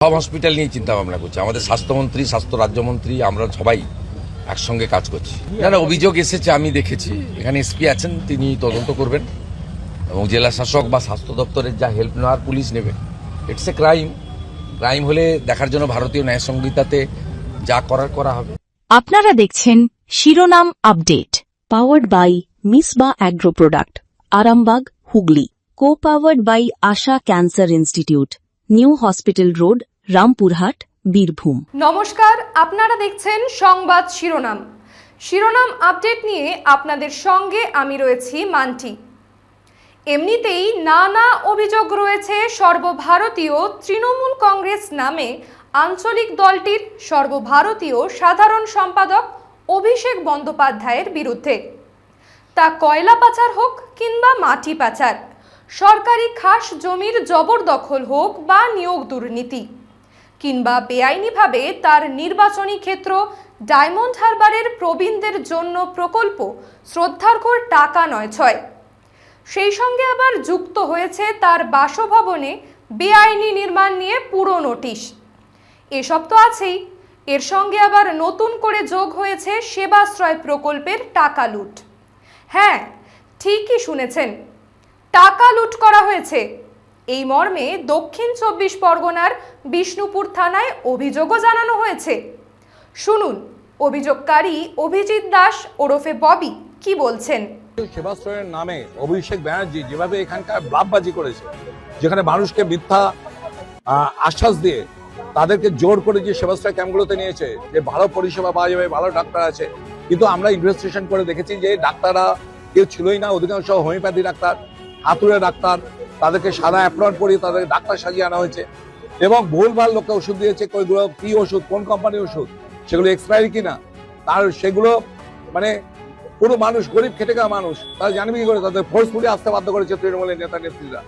সব হসপিটাল নিয়ে চিন্তা ভাবনা করছি। আমাদের স্বাস্থ্যমন্ত্রী, স্বাস্থ্য রাজ্যমন্ত্রী, আমরা সবাই একসঙ্গে কাজ করছি। যারা অভিযোগ এসেছে আমি দেখেছি, এখানে এসপি আছেন, তিনি তদন্ত করবেন এবং জেলা শাসক বা স্বাস্থ্য দপ্তরের যা হেল্প নেওয়ার পুলিশ নেবে। ইটস এ ক্রাইম হলে দেখার জন্য ভারতীয় ন্যায় সংহিতাতে যা করার করা হবে। আপনারা দেখছেন শিরোনাম update, powered by Misba agro product, Arambag, Hooghly. Co powered by Asha cancer institute, new hospital road, Rampurhat, Birbhum. নমস্কার, আপনারা দেখছেন সংবাদ শিরোনাম আপডেট নিয়ে আপনাদের সঙ্গে আমি রয়েছি মান্টি। এমনিতেই নানা অভিযোগ রয়েছে সর্বভারতীয় তৃণমূল কংগ্রেস নামে আঞ্চলিক দলটির সর্বভারতীয় সাধারণ সম্পাদক অভিষেক বন্দ্যোপাধ্যায়ের বিরুদ্ধে। তা কয়লা পাচার হোক কিংবা মাটি পাচার, সরকারি খাস জমির জবরদখল হোক বা নিয়োগ দুর্নীতি, কিংবা বেআইনিভাবে তার নির্বাচনী ক্ষেত্র ডায়মন্ড হারবারের প্রবীণদের জন্য প্রকল্প শ্রদ্ধার্ঘ্যর টাকা নয় ছয়। সেই সঙ্গে আবার যুক্ত হয়েছে তার বাসভবনে বেআইনি নির্মাণ নিয়ে পুরো নোটিশ। এসব তো আছেই, এর সঙ্গে আবার নতুন করে যোগ হয়েছে সেবাশ্রয় প্রকল্পের টাকা লুট। হ্যাঁ, ঠিকই শুনেছেন, টাকা লুট করা হয়েছে। এই মর্মে দক্ষিণ ২৪ পরগনার বিষ্ণুপুর থানায় অভিযোগও জানানো হয়েছে। শুনুন অভিযোগকারী অভিজিৎ দাস ওরফে ববি কি বলছেন। সেবাশ্রয়ের নামে অভিষেক ব্যানার্জি যেভাবে এখানকার ব্লাফবাজি করেছে, যেখানে মানুষকে মিথ্যা আশ্বাস দিয়ে তাদেরকে জোর করে যে সেবাশ্রয় ক্যাম্পগুলোতে নিয়েছে, যে ভালো পরিষেবা পাওয়া যাবে, ভালো ডাক্তার আছে, কিন্তু আমরা ইনভেস্টিগেশন করে দেখেছি যে ডাক্তাররা কেউ ছিলই না। অধিকাংশ হোমিওপ্যাথি ডাক্তার, হাতুড়ে ডাক্তার, তাদেরকে সাদা অ্যাপ্রন পরিয়ে তাদের ডাক্তার সাজিয়ে আনা হয়েছে এবং ভুলভাল লোককে ওষুধ দিয়েছে। ওইগুলো কি ওষুধ, কোন কোম্পানির ওষুধ, সেগুলো এক্সপায়ারি কিনা, তার সেগুলো মানে পুরো মানুষ, গরিব খেটে খাওয়া মানুষ, তারা জানবে কি করে? তাদের ফোর্সফুলি আসতে বাধ্য করেছে তৃণমূলের নেতা নেত্রীরা।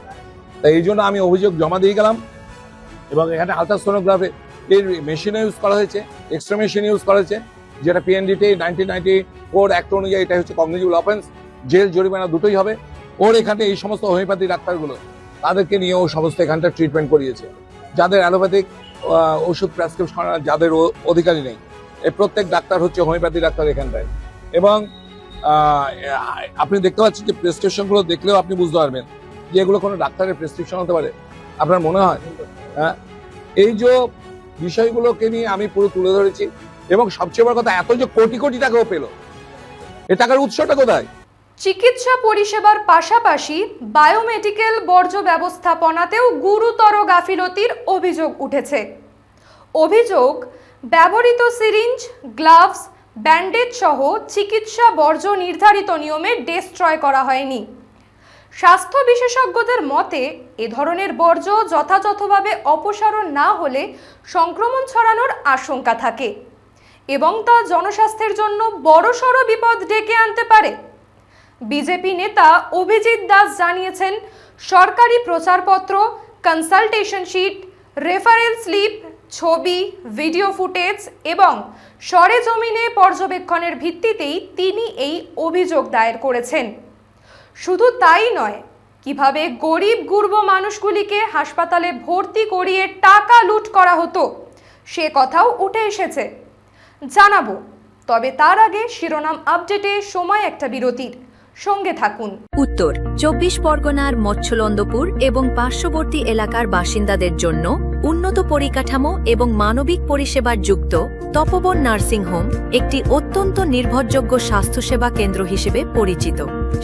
তাই এই জন্য আমি অভিযোগ জমা দিয়ে গেলাম এবং এখানে আলট্রাসোনোগ্রাফি এর মেশিন ইউজ করা হয়েছে, এক্সরে মেশিন ইউজ করা হয়েছে, যেটা পিএনডিটি 1994 অ্যাক্ট অনুযায়ী এটা হচ্ছে কগনিটিভ অফেন্স, জেল জরিমানা দুটোই হবে। ওর এখানে এই সমস্ত হোমিওপ্যাথি ডাক্তারগুলো তাদেরকে নিয়ে ও সমস্ত এখানটা ট্রিটমেন্ট করিয়েছে। যাদের অ্যালোপ্যাথিক ওষুধ প্রেসক্রিপশন করার যাদের অধিকারী নেই, এই প্রত্যেক ডাক্তার হচ্ছে হোমিওপ্যাথি ডাক্তার এখানটায়। এবং আপনি দেখতে পাচ্ছেন যে প্রেসক্রিপশনগুলো দেখলেও আপনি বুঝতে পারবেন যে এগুলো কোনো ডাক্তারের প্রেসক্রিপশন হতে পারে, আপনার মনে হয়? হ্যাঁ, এই যে বিষয়গুলোকে নিয়ে আমি পুরো তুলে ধরেছি এবং সবচেয়ে বড় কথা, এত যে কোটি কোটি টাকাও পেল, এ টাকার উৎসটা কোথায়? চিকিৎসা পরিষেবার পাশাপাশি বায়োমেডিকেল বর্জ্য ব্যবস্থাপনাতেও গুরুতর গাফিলতির অভিযোগ উঠেছে। অভিযোগ, ব্যবহৃত সিরিঞ্জ, গ্লাভস, ব্যান্ডেজ সহ চিকিৎসা বর্জ্য নির্ধারিত নিয়মে ডিস্ট্রয় করা হয়নি। স্বাস্থ্য বিশেষজ্ঞদের মতে এ ধরনের বর্জ্য যথাযথভাবে অপসারণ না হলে সংক্রমণ ছড়ানোর আশঙ্কা থাকে এবং তা জনস্বাস্থ্যের জন্য বড়সড় বিপদ ডেকে আনতে পারে। বিজেপি নেতা অভিজিৎ দাস জানিয়েছেন, সরকারি প্রচারপত্র, কনসালটেশন শিট, রেফারেল স্লিপ, ছবি, ভিডিও ফুটেজ এবং সরেজমিনে পর্যবেক্ষণের ভিত্তিতেই তিনি এই অভিযোগ দায়ের করেছেন। শুধু তাই নয়, কিভাবে গরিব গুরব মানুষগুলিকে হাসপাতালে ভর্তি করিয়ে টাকা লুট করা হতো সে কথাও উঠে এসেছে। জানাবো, তবে তার আগে শিরোনাম আপডেটে সময় একটা বিরতির, সঙ্গে থাকুন। উত্তর ২৪ পরগনার মৎস্যলন্দপুর এবং পার্শ্ববর্তী এলাকার বাসিন্দাদের জন্য উন্নত পরিকাঠামো এবং মানবিক পরিষেবার যুক্ত তপবন নার্সিং হোম একটি অত্যন্ত নির্ভরযোগ্য স্বাস্থ্যসেবা কেন্দ্র হিসেবে পরিচিত।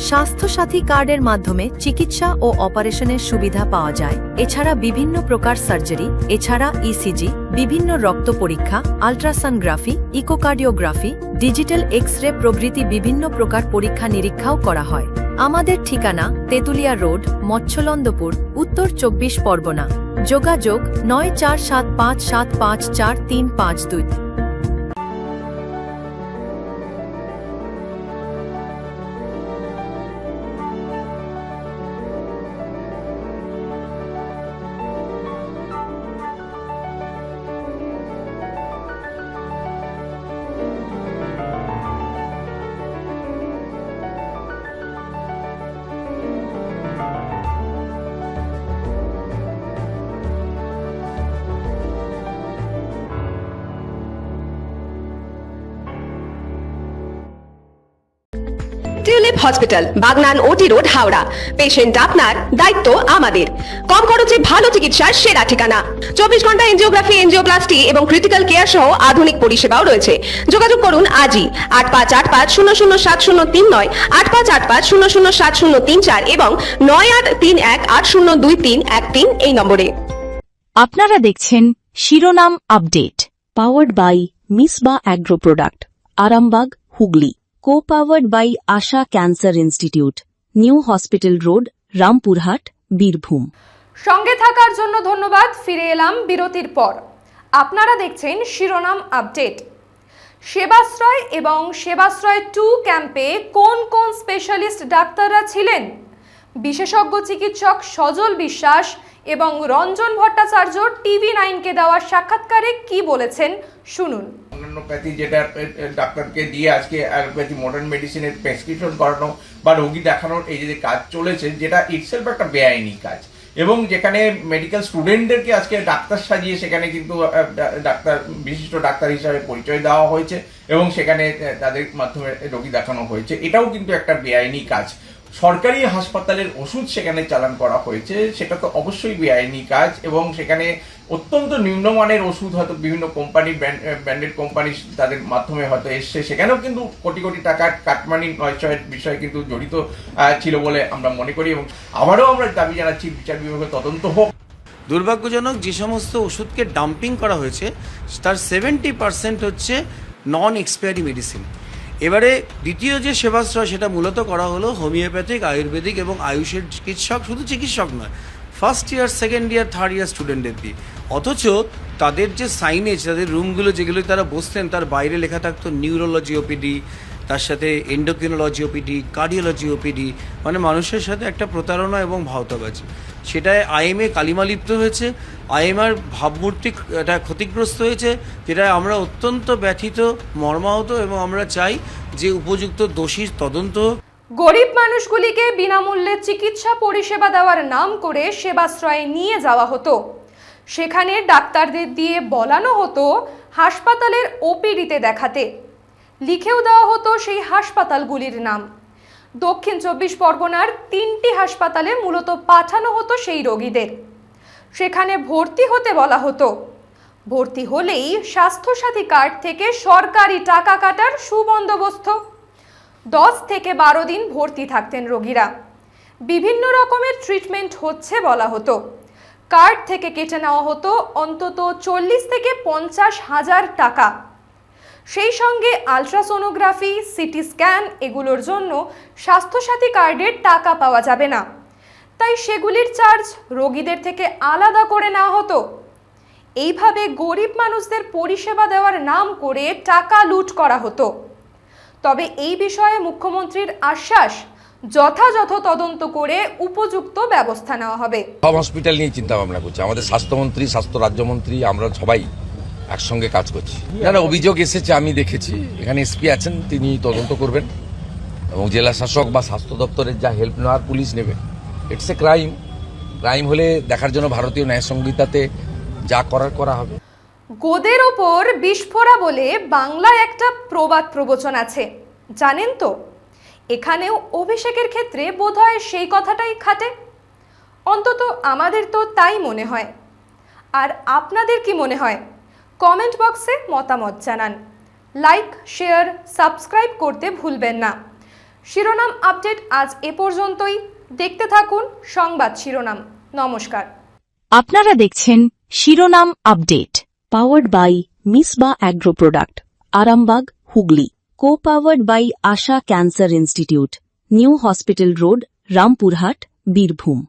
স্বাস্থ্যসাথী কার্ডের মাধ্যমে চিকিৎসা ও অপারেশনের সুবিধা পাওয়া যায়। এছাড়া বিভিন্ন প্রকার সার্জারি, এছাড়া ইসিজি, বিভিন্ন রক্ত পরীক্ষা, আল্ট্রাসোনোগ্রাফি, ইকোকার্ডিওগ্রাফি, ডিজিটাল এক্স-রে প্রভৃতি বিভিন্ন প্রকার পরীক্ষা নিরীক্ষাও করা হয়। আমাদের ঠিকানা তেঁতুলিয়া রোড, মৎস্যলন্দপুর, উত্তর ২৪ পরগনা। যোগাযোগ ৯৪৭৫৭৫৪৩৫২। টিউলিপ হসপিটাল, বাগনান ওটি রোড, হাওড়া। পেশেন্ট আপনার, দায়িত্ব আমাদের। কম খরচে ভালো চিকিৎসার সেরা ঠিকানা। 24 ঘন্টা এনজিওগ্রাফি, এনজিওপ্লাস্টি এবং ক্রিটিক্যাল কেয়ার সহ আধুনিক পরিষেবাও রয়েছে। যোগাযোগ করুন আজই 8585007039, 8585007034 এবং 9831802313 এই নম্বরে। আপনারা দেখছেন শিরোনাম update, powered by Misba agro product, Arambag, Hooghly. Co powered by Asha cancer institute, new hospital road, Rampurhat, Birbhum. সঙ্গে থাকার জন্য ধন্যবাদ। ফিরে এলাম বিরতির পর। আপনারা দেখছেন শিরোনাম আপডেট। সেবাশ্রয় এবং সেবাশ্রয় 2 ক্যাম্পে কোন কোন স্পেশালিস্ট ডাক্তাররা ছিলেন? বিশেষজ্ঞ চিকিৎসক সজল বিশ্বাস এবং রঞ্জন ভট্টাচার্য TV9-কে দেওয়া সাক্ষাৎকারে কি বলেছেন শুনুন। অন্যান্যপ্যাথি যেটা ডাক্তারকে দিয়ে আজকে অ্যালোপ্যাথি মডার্ন মেডিসিনের প্রেসক্রিপশন করানো বা রোগী দেখানোর এই যে কাজ চলেছে, যেটা ইটসেলফ একটা বেআইনি কাজ, এবং যেখানে মেডিকেল স্টুডেন্টদেরকে আজকে ডাক্তার সাজিয়ে সেখানে কিন্তু ডাক্তার, বিশিষ্ট ডাক্তার হিসাবে পরিচয় দেওয়া হয়েছে এবং সেখানে তাদের মাধ্যমে রোগী দেখানো হয়েছে, এটাও কিন্তু একটা বেআইনি কাজ। সরকারি হাসপাতালের ওষুধ সেখানে চালান করা হয়েছে, সেটা তো অবশ্যই বেআইনি কাজ, এবং সেখানে অত্যন্ত নিম্নমানের ওষুধ হয়তো বিভিন্ন কোম্পানি, ব্র্যান্ডেড কোম্পানি তাদের মাধ্যমে হয়তো এসছে, সেখানেও কিন্তু কোটি কোটি টাকার কাটমানি নয়চয়ের বিষয় কিন্তু জড়িত ছিল বলে আমরা মনে করি, এবং আবারও আমরা দাবি জানাচ্ছি বিচার বিভাগের তদন্ত হোক। দুর্ভাগ্যজনক, যে সমস্ত ওষুধকে ডাম্পিং করা হয়েছে তার 70% হচ্ছে নন এক্সপায়ারি মেডিসিন। এবারে দ্বিতীয় যে সেবাশ্রয়, সেটা মূলত করা হলো হোমিওপ্যাথিক, আয়ুর্বেদিক এবং আয়ুষের চিকিৎসক, শুধু চিকিৎসক নয়, first year, second year, third year স্টুডেন্টদের দিয়ে। অথচ তাদের যে সাইনেজ, তাদের রুমগুলো যেগুলো তারা বসতেন, তার বাইরে লেখা থাকতো নিউরোলজি ওপিডি, তার সাথে এন্ডোক্রিনোলজি ওপিডি, কার্ডিওলজি ওপিডি, মানে মানুষের সাথে একটা প্রতারণা এবং ভাওতাবাজি। সেটায় আইএমএ কালিমালিপ্ত হয়েছে, আইএমআর ভাবমূর্তি এটা ক্ষতিগ্রস্ত হয়েছে, যেটায় আমরা অত্যন্ত ব্যথিত, মর্মাহত, এবং আমরা চাই যে উপযুক্ত দোষীর তদন্ত। গরিব মানুষগুলিকে বিনামূল্যে চিকিৎসা পরিষেবা দেওয়ার নাম করে সেবাশ্রয়ে নিয়ে যাওয়া হতো। সেখানে ডাক্তারদের দিয়ে বলানো হতো হাসপাতালের ওপিডিতে দেখাতে, লিখেও দেওয়া হতো সেই হাসপাতালগুলির নাম। দক্ষিণ 24 পরগনার 3টি হাসপাতালে মূলত পাঠানো হতো সেই রোগীদের। সেখানে ভর্তি হতে বলা হতো। ভর্তি হলেই স্বাস্থ্যসাথী কার্ড থেকে সরকারি টাকা কাটার সুবন্দোবস্ত। 10 থেকে 12 দিন ভর্তি থাকতেন রোগীরা। বিভিন্ন রকমের ট্রিটমেন্ট হচ্ছে বলা হতো। কার্ড থেকে কেটে নেওয়া হতো অন্তত 40 থেকে 50 হাজার টাকা। সেই সঙ্গে আলট্রাসোনোগ্রাফি, সিটি স্ক্যান, এগুলোর জন্য স্বাস্থ্যসাথী কার্ডের টাকা পাওয়া যাবে না, তাই সেগুলির চার্জ রোগীদের থেকে আলাদা করে নেওয়া হতো। এইভাবে গরিব মানুষদের পরিষেবা দেওয়ার নাম করে টাকা লুট করা হতো। তবে এই বিষয়ে মুখ্যমন্ত্রীর আশ্বাস, যথাযথ তদন্ত করে উপযুক্ত ব্যবস্থা নেওয়া হবে। সব হসপিটাল নিয়ে চিন্তা ভাবনা করছি, আমাদের স্বাস্থ্যমন্ত্রী, স্বাস্থ্য রাজ্যমন্ত্রী, আমরা সবাই একসঙ্গে কাজ করছি। যারা অভিযোগ এসেছে আমি দেখেছি, এখানে এসপি আছেন, তিনি তদন্ত করবেন, এবং জেলা শাসক বা স্বাস্থ্য দপ্তরের যা হেল্প নেওয়ার পুলিশ নেবে। It's a crime. ক্রাইম হলে দেখার জন্য ভারতীয় ন্যায় সংহিতাতে যা করার করা হবে। গোদের ওপর বিস্ফোরা বলে বাংলায় একটা প্রবাদ প্রবচন আছে, জানেন তো? এখানেও অভিষেকের ক্ষেত্রে বোধহয় সেই কথাটাই খাটে। অন্তত আমাদের তো তাই মনে হয়। আর আপনাদের কি মনে হয়? কমেন্ট বক্সে মতামত জানান। লাইক, শেয়ার, সাবস্ক্রাইব করতে ভুলবেন না। শিরোনাম আপডেট আজ এ পর্যন্তই। দেখতে থাকুন সংবাদ শিরোনাম। নমস্কার। আপনারা দেখছেন শিরোনাম update, powered by Misba agro product, Arambag, Hooghly. Co powered by Asha cancer institute, new hospital road, Rampurhat, Birbhum.